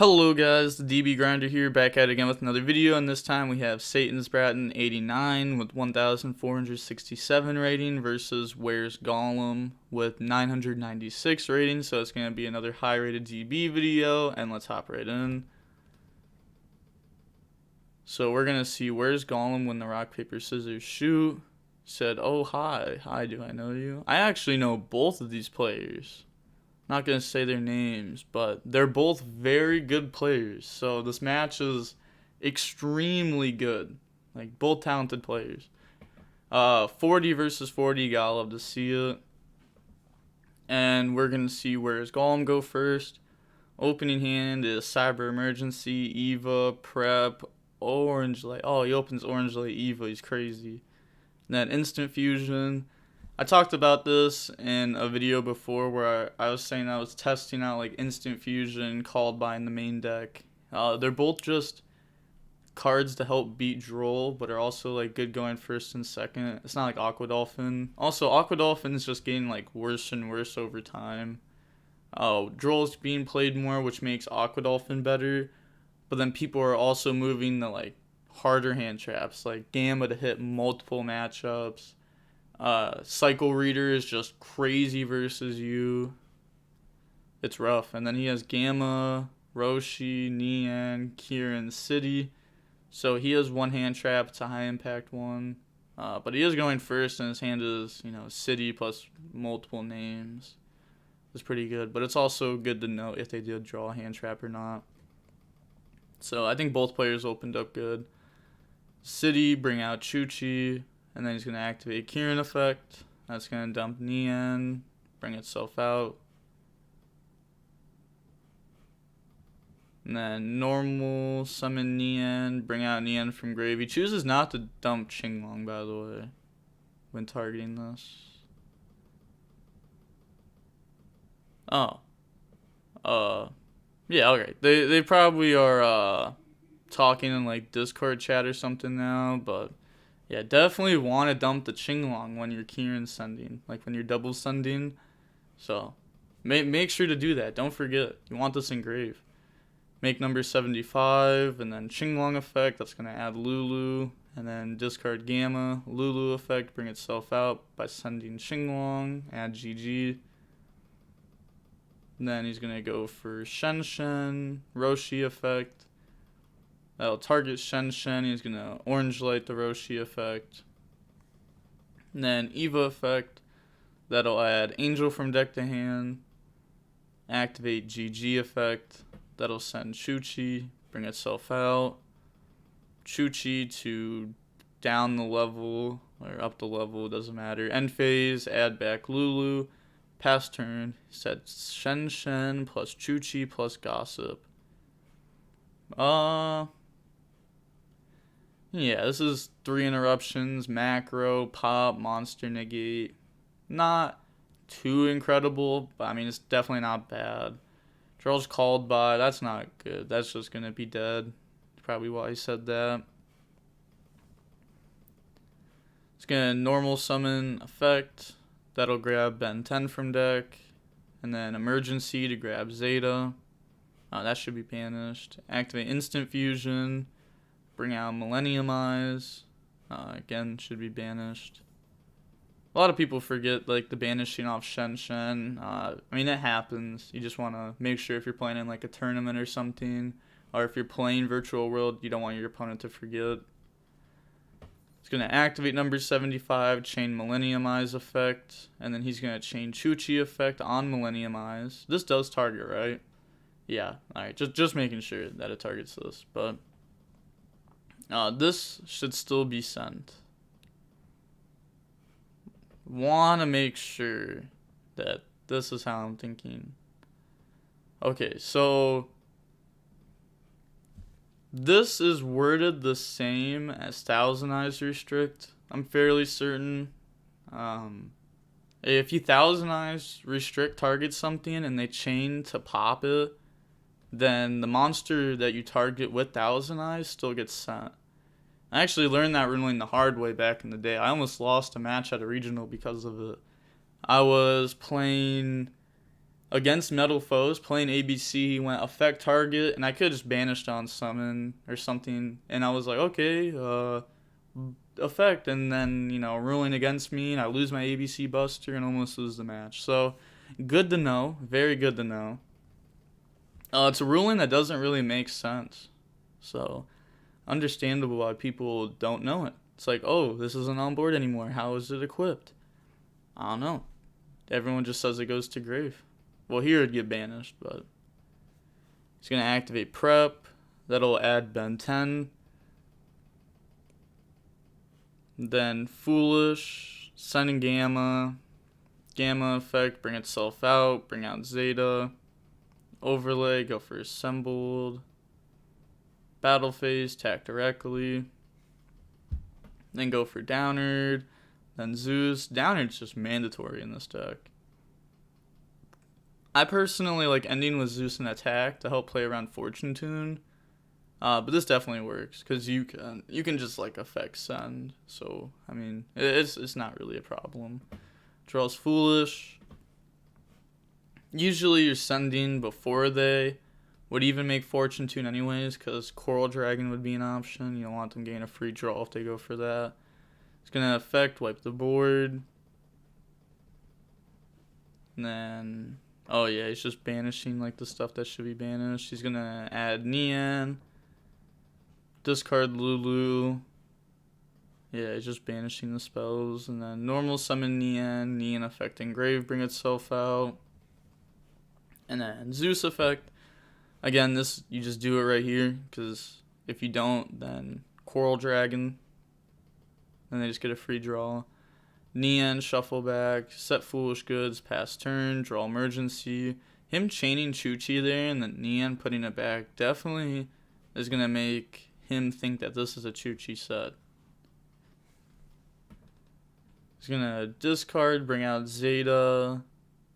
Hello guys, the DB Grinder here, back at it again with another video, and this time we have Satan's Bratton 89 with 1,467 rating versus Where's Golem with 996 rating, so it's going to be another high rated DB video, and let's hop right in. So we're going to see Where's Golem when the rock, paper, scissors, shoot. Said, oh hi, do I know you? I actually know both of these players. Not gonna say their names, but they're both very good players. So this match is extremely good. Like, both talented players. 40 versus 40, gotta love to see it. And we're gonna see Where's Golem go first. Opening hand is Cyber Emergency, Eva, Prep, Orange Light. Oh, he opens Orange Light, Eva. He's crazy. And then Instant Fusion. I talked about this in a video before where I was saying I was testing out like Instant Fusion, Called By in the main deck. They're both just cards to help beat Droll, but are also like good going first and second. It's not like Aqua Dolphin. Also, Aqua Dolphin is just getting like worse and worse over time. Droll's being played more, which makes Aqua Dolphin better. But then people are also moving the like harder hand traps, like Gamma to hit multiple matchups. Cycle Reader is just crazy versus you. It's rough. And then he has Gamma, Roshi, Nian, Kieran, City. So he has one hand trap. It's a high impact one. But he is going first, and his hand is, City plus multiple names. It's pretty good. But it's also good to know if they did draw a hand trap or not. So I think both players opened up good. City, bring out Chuchi. And then he's going to activate Kieran effect. That's going to dump Nian, bring itself out. And then normal, summon Nian, bring out Nian from grave. He chooses not to dump Qinglong, by the way, when targeting this. Yeah, okay. They probably are talking in like Discord chat or something now, but yeah, definitely want to dump the Qinglong when you're Kieran sending, like when you're double sending. So make sure to do that. Don't forget. You want this engraved. Make number 75, and then Qinglong effect. That's going to add Lulu. And then discard Gamma. Lulu effect, bring itself out by sending Qinglong. Add GG. And then he's going to go for Shen Shen. Roshi effect. That'll target Shen Shen. He's going to orange light the Roshi effect. And then Eva effect. That'll add Angel from deck to hand. Activate GG effect. That'll send Chuchi. Bring itself out. Chuchi to down the level. Or up the level. Doesn't matter. End phase. Add back Lulu. Pass turn. Set Shen Shen plus Chuchi plus Gossip. Yeah, this is 3 interruptions, macro, pop, monster, negate. Not too incredible, but I mean, it's definitely not bad. Charles Called By, that's not good. That's just going to be dead. That's probably why he said that. It's going to normal summon effect. That'll grab Ben 10 from deck. And then emergency to grab Zeta. That should be banished. Activate Instant Fusion. Bring out Millennium Eyes. Again, should be banished. A lot of people forget like the banishing off Shen Shen. I mean, it happens. You just want to make sure if you're playing in like a tournament or something, or if you're playing Virtual World, you don't want your opponent to forget. It's going to activate number 75, chain Millennium Eyes effect, and then he's going to chain Chuchi effect on Millennium Eyes. This does target, right? Yeah, alright, just making sure that it targets this, but this should still be sent. Want to make sure that this is how I'm thinking. Okay, so this is worded the same as Thousand Eyes Restrict. I'm fairly certain. If you Thousand Eyes Restrict target something and they chain to pop it, then the monster that you target with Thousand Eyes still gets sent. I actually learned that ruling the hard way back in the day. I almost lost a match at a regional because of it. I was playing Against metal foes, playing ABC, he went affect target, and I could have just banished on summon or something, and I was like, okay, effect, and then, ruling against me, and I lose my ABC Buster and almost lose the match. So, good to know, very good to know. It's a ruling that doesn't really make sense, so understandable why people don't know it. It's like, oh, this isn't on board anymore. How is it equipped? I don't know. Everyone just says it goes to grave. Well, here it'd get banished, but it's going to activate prep. That'll add Ben 10. Then Foolish, sending Gamma. Gamma effect, bring itself out, bring out Zeta. Overlay, go for Assembled. Battle Phase, attack directly. Then go for Downard. Then Zeus. Downard's just mandatory in this deck. I personally like ending with Zeus and attack to help play around Fortune Tune. But this definitely works because you can just like effect send. So I mean it's not really a problem. Draws Foolish. Usually you're sending before they would even make Fortune Tune anyways, because Coral Dragon would be an option. You don't want them getting a free draw if they go for that. It's gonna affect wipe the board. And then oh yeah, he's just banishing like the stuff that should be banished. He's gonna add Nian. Discard Lulu. Yeah, he's just banishing the spells. And then normal summon Nian. Nian effect engrave, bring itself out. And then Zeus effect. Again, this you just do it right here, because if you don't, then Coral Dragon. Then they just get a free draw. Nian, shuffle back, set Foolish Goods, pass turn, draw Emergency. Him chaining Chuchi there and then Nian putting it back definitely is going to make him think that this is a Chuchi set. He's going to discard, bring out Zeta,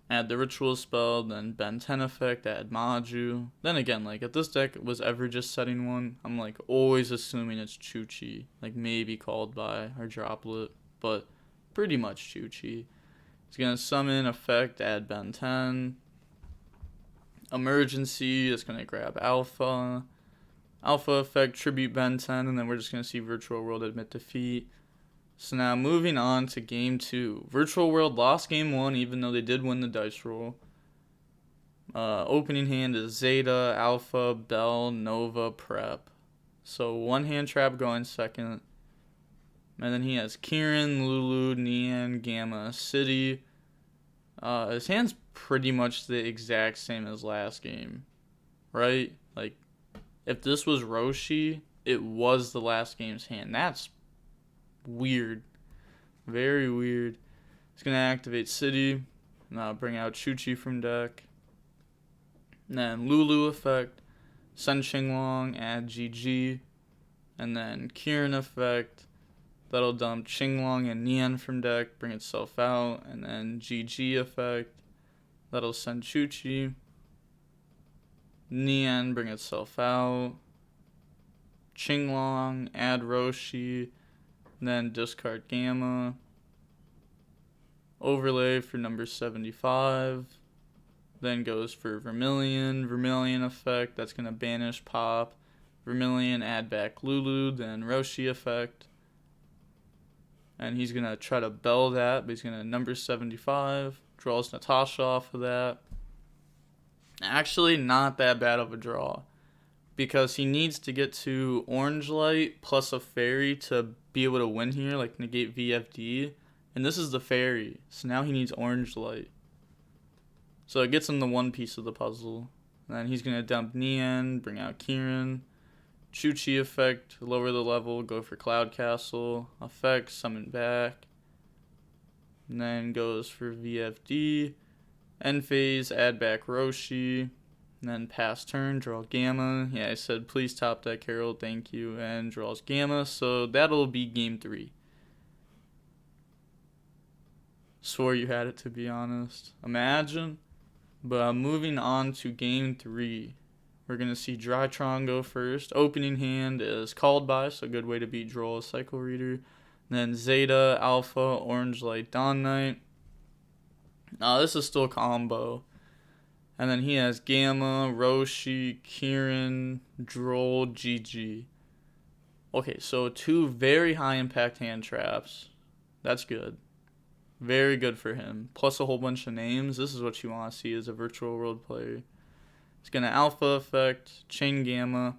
add the Ritual spell, then Ben 10 effect, add Maju. Then again, like if this deck was ever just setting one, I'm like always assuming it's Chuchi. Like maybe called by or Droplet, but pretty much Chuchi. He's going to summon, effect, add Ben 10. Emergency is going to grab Alpha. Alpha effect, tribute Ben 10, and then we're just going to see Virtual World admit defeat. So now moving on to game 2. Virtual World lost game 1 even though they did win the dice roll. Opening hand is Zeta, Alpha, Bell, Nova, Prep. So one hand trap going second. And then he has Kieran, Lulu, Nian, Gamma, City. His hand's pretty much the exact same as last game, right? Like, if this was Roshi, it was the last game's hand. That's weird. Very weird. He's going to activate City. Bring out Chuchi from deck. And then Lulu effect. Send Qinglong, add GG. And then Kieran effect. That'll dump Qinglong and Nian from deck, bring itself out, and then GG effect. That'll send Chuchi. Nian, bring itself out. Qinglong, add Roshi, then discard Gamma. Overlay for number 75. Then goes for Vermilion. Vermilion effect, that's going to banish Pop. Vermilion, add back Lulu, then Roshi effect. And he's going to try to bell that, but he's going to number 75. Draws Natasha off of that. Actually, not that bad of a draw. Because he needs to get to Orange Light plus a Fairy to be able to win here, like negate VFD. And this is the Fairy. So now he needs Orange Light. So it gets him the one piece of the puzzle. And then he's going to dump Nian, bring out Kieran. Chuchi effect, lower the level, go for Cloud Castle. Effect, summon back. And then goes for VFD. End phase, add back Roshi. And then pass turn, draw Gamma. Yeah, I said please top deck Herald, thank you. And draws Gamma, so that'll be game 3. Swore you had it, to be honest. Imagine. But moving on to game 3. We're going to see Drytron go first. Opening hand is Called By, so a good way to beat Droll, Cycle Reader. Then Zeta, Alpha, Orange Light, Dawn Knight. This is still combo. And then he has Gamma, Roshi, Kieran, Droll, GG. Okay, so 2 very high impact hand traps. That's good. Very good for him. Plus a whole bunch of names. This is what you want to see as a virtual world player. He's going to Alpha Effect, Chain Gamma.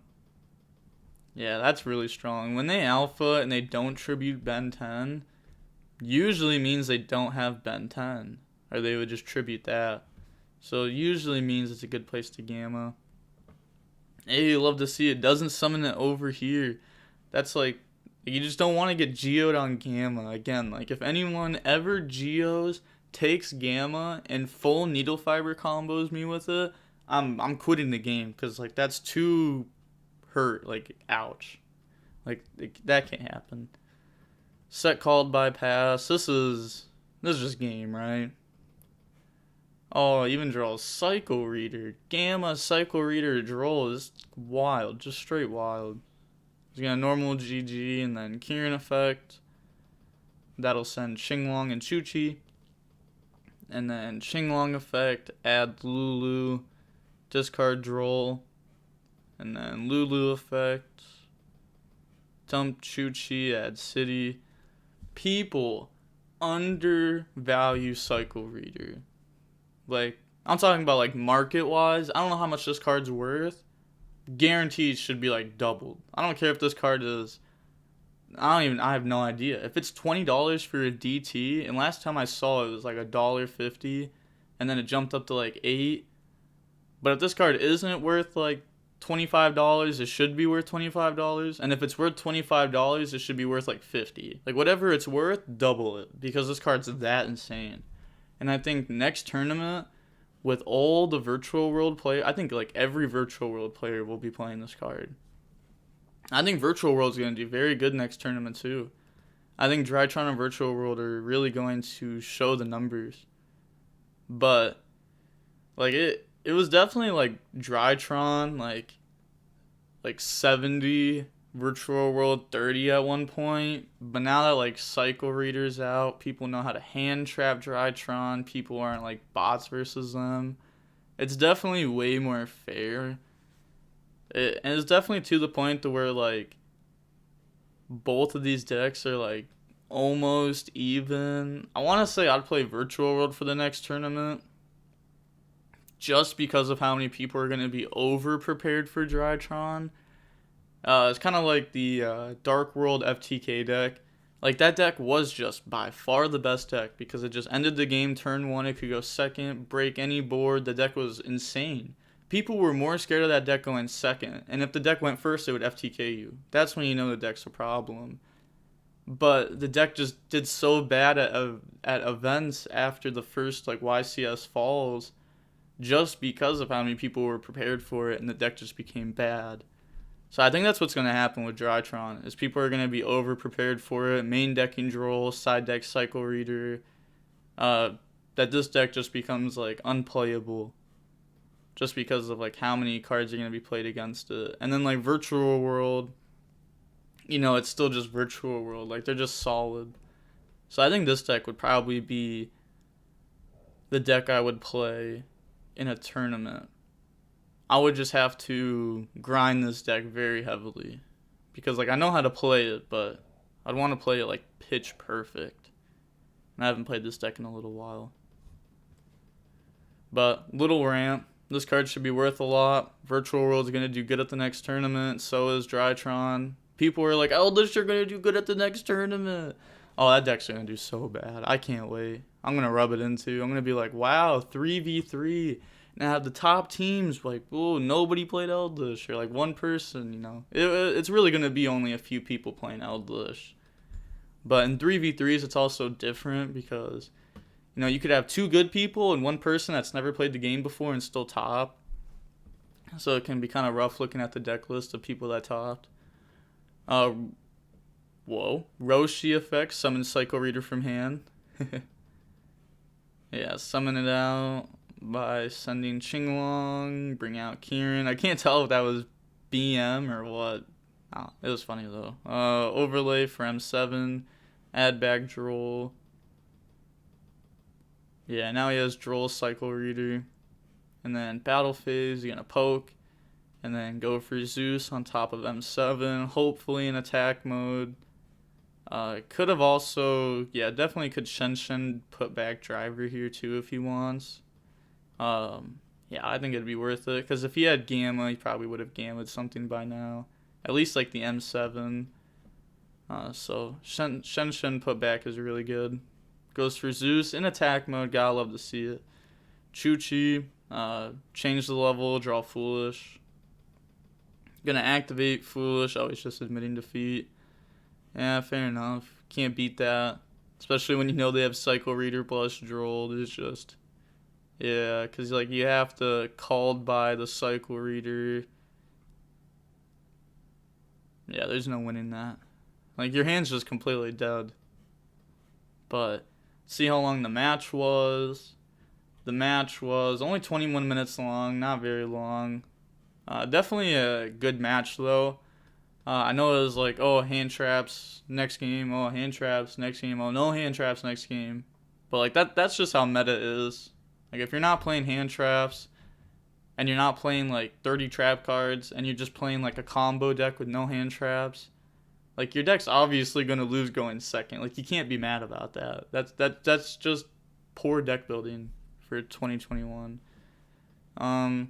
Yeah, that's really strong. When they Alpha and they don't tribute Ben 10, usually means they don't have Ben 10. Or they would just tribute that. So it usually means it's a good place to Gamma. Hey, you love to see it. Doesn't summon it over here. That's like, you just don't want to get geoed on Gamma. Again, like if anyone ever geos, takes Gamma, and full needle fiber combos me with it, I'm quitting the game. Because like that's too hurt. Like, ouch. Like, that can't happen. Set called bypass. This is just game, right? Oh, even draws Psycho Reader. Gamma Psycho Reader draw is wild. Just straight wild. He's got a normal GG and then Kieran effect. That'll send Xinglong and Chuchi. And then Xinglong effect, add Lulu. Discard Droll. And then Lulu effect. Dump Chuchi, add City. People undervalue Psycho Reader. Like, I'm talking about like market-wise. I don't know how much this card's worth. Guaranteed should be like doubled. I don't care if this card is, I have no idea. If it's $20 for a DT, and last time I saw it was like $1.50, and then it jumped up to like $8. But if this card isn't worth like $25, it should be worth $25. And if it's worth $25, it should be worth like $50. Like whatever it's worth, double it. Because this card's that insane. And I think next tournament, with all the virtual world player, I think like every virtual world player will be playing this card. I think virtual world's going to do very good next tournament too. I think Drytron and virtual world are really going to show the numbers. But like it was definitely like Drytron like 70, virtual world 30 at one point. But now that like Cycle Reader's out, people know how to hand trap Drytron. People aren't like bots versus them. It's definitely way more fair. And it's definitely to the point to where like both of these decks are like almost even. I want to say I'd play virtual world for the next tournament, just because of how many people are going to be over prepared for Drytron. It's kind of like the Dark World FTK deck. Like, that deck was just by far the best deck because it just ended the game turn 1. It could go second, break any board. The deck was insane. People were more scared of that deck going second. And if the deck went first, it would FTK you. That's when you know the deck's a problem. But the deck just did so bad at events after the first like YCS falls, just because of how many people were prepared for it, and the deck just became bad. So I think that's what's going to happen with Drytron, is people are going to be over prepared for it, main decking Droll, side deck Cycle Reader, that this deck just becomes like unplayable, just because of like how many cards are going to be played against it. And then like virtual world, you know, it's still just virtual world, like they're just solid. So I think this deck would probably be the deck I would play in a tournament. I would just have to grind this deck very heavily, because like I know how to play it, but I'd want to play it like pitch perfect, and I haven't played this deck in a little while. But little rant, this card should be worth a lot. Virtual World's going to do good at the next tournament, so is Drytron. People are like, Eldritch are going to do good at the next tournament. Oh, that deck's going to do so bad. I can't wait. I'm going to rub it into. I'm going to be like, wow, 3v3. And have the top teams like, oh, nobody played Eldritch, or like one person, you know. It's really going to be only a few people playing Eldritch. But in 3v3s, it's also different because, you know, you could have 2 good people and 1 person that's never played the game before and still top. So it can be kind of rough looking at the deck list of people that topped. Roshi effect, summon Cycle Reader from hand. Yeah, summon it out by sending Xinglong, bring out Kieran. I can't tell if that was BM or what. Oh, it was funny though. Overlay for M7, add back Droll. Yeah, now he has Droll Cycle Reader. and then battle phase, you're going to poke, and then go for Zeus on top of M7, hopefully in attack mode. Could have also, yeah, definitely could Shen put back driver here too if he wants. Yeah, I think it'd be worth it, because if he had Gamma, he probably would have Gammaed something by now. At least like the M7. So Shen put back is really good. Goes for Zeus in attack mode, gotta love to see it. Chi, change the level, draw Foolish. Gonna activate Foolish, oh, he's just admitting defeat. Yeah, fair enough. Can't beat that. Especially when you know they have Cycle Reader plus Droll. It's just, yeah, because like you have to called by the Cycle Reader. Yeah, there's no winning that. Like, your hand's just completely dead. But see how long the match was. The match was only 21 minutes long, not very long. Definitely a good match though. I know it was like, oh, hand traps next game, oh, hand traps next game, oh, no hand traps next game. But like that's just how meta is. Like, if you're not playing hand traps and you're not playing like 30 trap cards and you're just playing like a combo deck with no hand traps, like, your deck's obviously going to lose going second. Like, you can't be mad about that. That's just poor deck building for 2021. Shout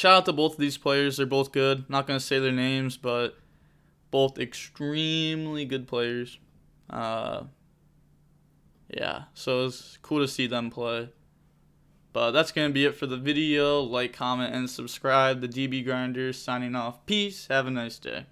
out to both of these players. They're both good. Not going to say their names, but both extremely good players. Yeah, so it's cool to see them play. But that's going to be it for the video. Like, comment, and subscribe. The DB Grinders signing off. Peace. Have a nice day.